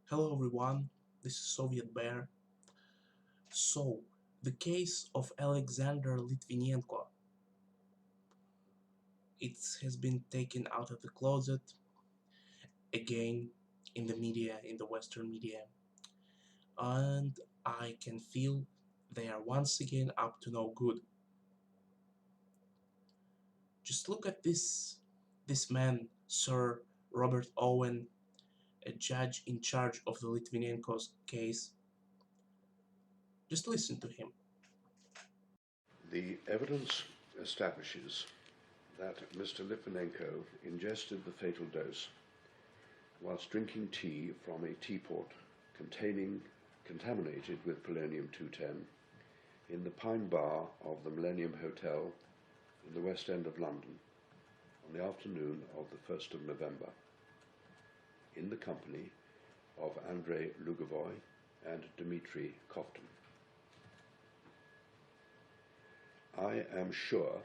Hello everyone, this is Soviet Bear. So, the case of Alexander Litvinenko, it has been taken out of the closet again in the media, in the Western media, and I can feel they are once again up to no good. Just look at this man, Sir Robert Owen, a judge in charge of the Litvinenko's case. Just listen to him. The evidence establishes that Mr. Litvinenko ingested the fatal dose whilst drinking tea from a teapot contaminated with polonium-210 in the Pine Bar of the Millennium Hotel in the West End of London on the afternoon of the 1st of November, in the company of Andrei Lugovoy and Dmitry Koftin. I am sure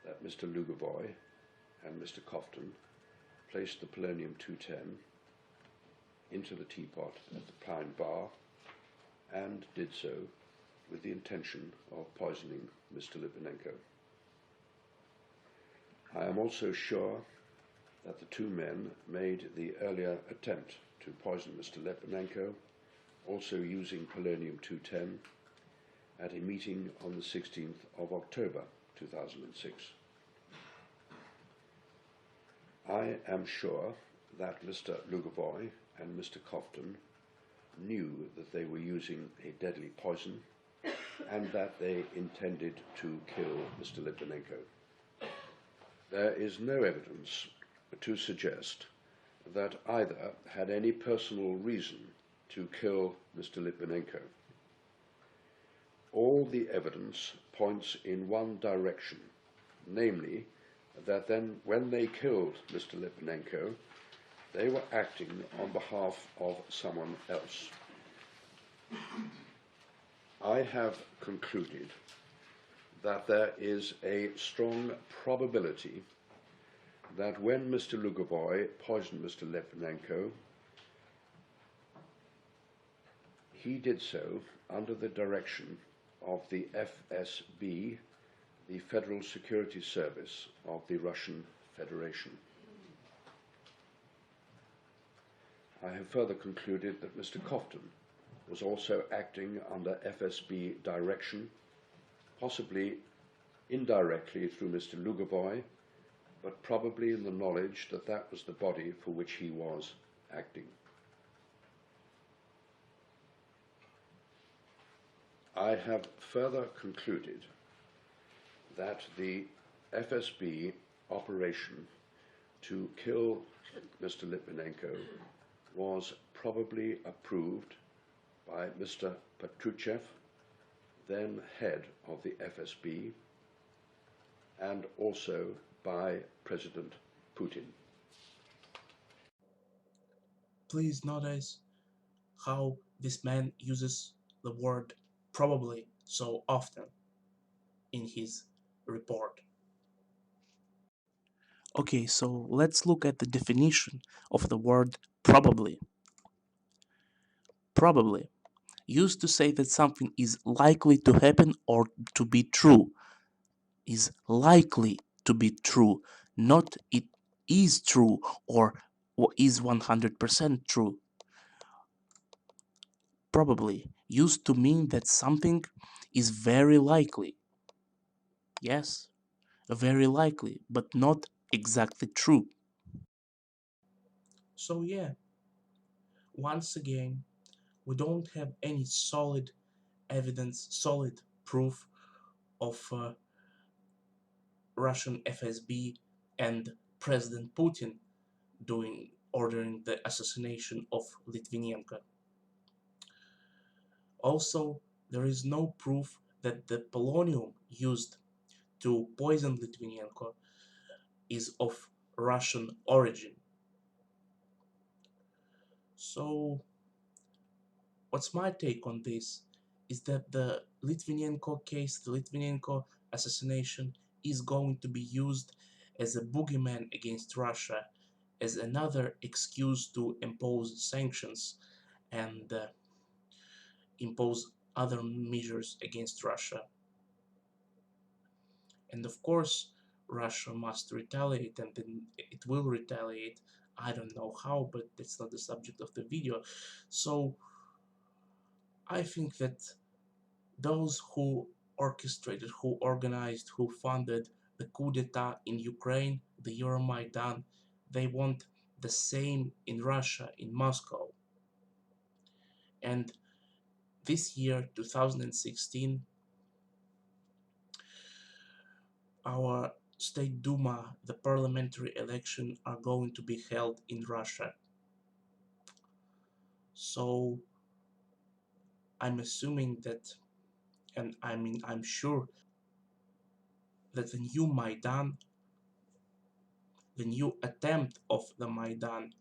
that Mr. Lugovoy and Mr. Koftin placed the polonium-210 into the teapot at the Pine Bar and did so with the intention of poisoning Mr. Litvinenko. I am also sure that the two men made the earlier attempt to poison Mr. Litvinenko, also using polonium-210, at a meeting on the 16th of October 2006. I am sure that Mr. Lugovoy and Mr. Koftin knew that they were using a deadly poison and that they intended to kill Mr. Litvinenko. There is no evidence to suggest that either had any personal reason to kill Mr. Litvinenko. All the evidence points in one direction, namely that then when they killed Mr. Litvinenko, they were acting on behalf of someone else. I have concluded that there is a strong probability that when Mr. Lugovoy poisoned Mr. Litvinenko, he did so under the direction of the FSB, the Federal Security Service of the Russian Federation. I have further concluded that Mr. Koftin was also acting under FSB direction, possibly indirectly through Mr. Lugovoy, but probably in the knowledge that that was the body for which he was acting. I have further concluded that the FSB operation to kill Mr. Litvinenko was probably approved by Mr. Petruchev, then head of the FSB, and also by President Putin. Please notice how this man uses the word probably so often in his report. Okay, so let's look at the definition of the word probably. Probably, used to say that something is likely to happen or to be true, is likely to be true, not it is true or is 100% true. Probably used to mean that something is very likely. Yes, very likely, but not exactly true. So yeah, once again, we don't have any solid evidence, solid proof of Russian FSB and President Putin ordering the assassination of Litvinenko. Also, there is no proof that the polonium used to poison Litvinenko is of Russian origin. So, what's my take on this is that the Litvinenko case, the Litvinenko assassination, is going to be used as a boogeyman against Russia, as another excuse to impose sanctions and impose other measures against Russia. And of course, Russia must retaliate, and then it will retaliate. I don't know how, but that's not the subject of the video. So I think that those who orchestrated, who organized, who funded the coup d'etat in Ukraine, the Euromaidan, they want the same in Russia, in Moscow. And this year, 2016, our State Duma, the parliamentary election, are going to be held in Russia. So I'm assuming that, and I'm sure that the new Maidan, the new attempt of the Maidan,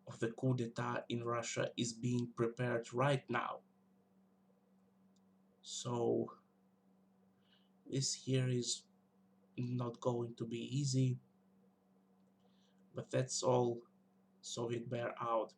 of the coup d'etat in Russia, is being prepared right now. So this year is not going to be easy, but that's all, so it bear out.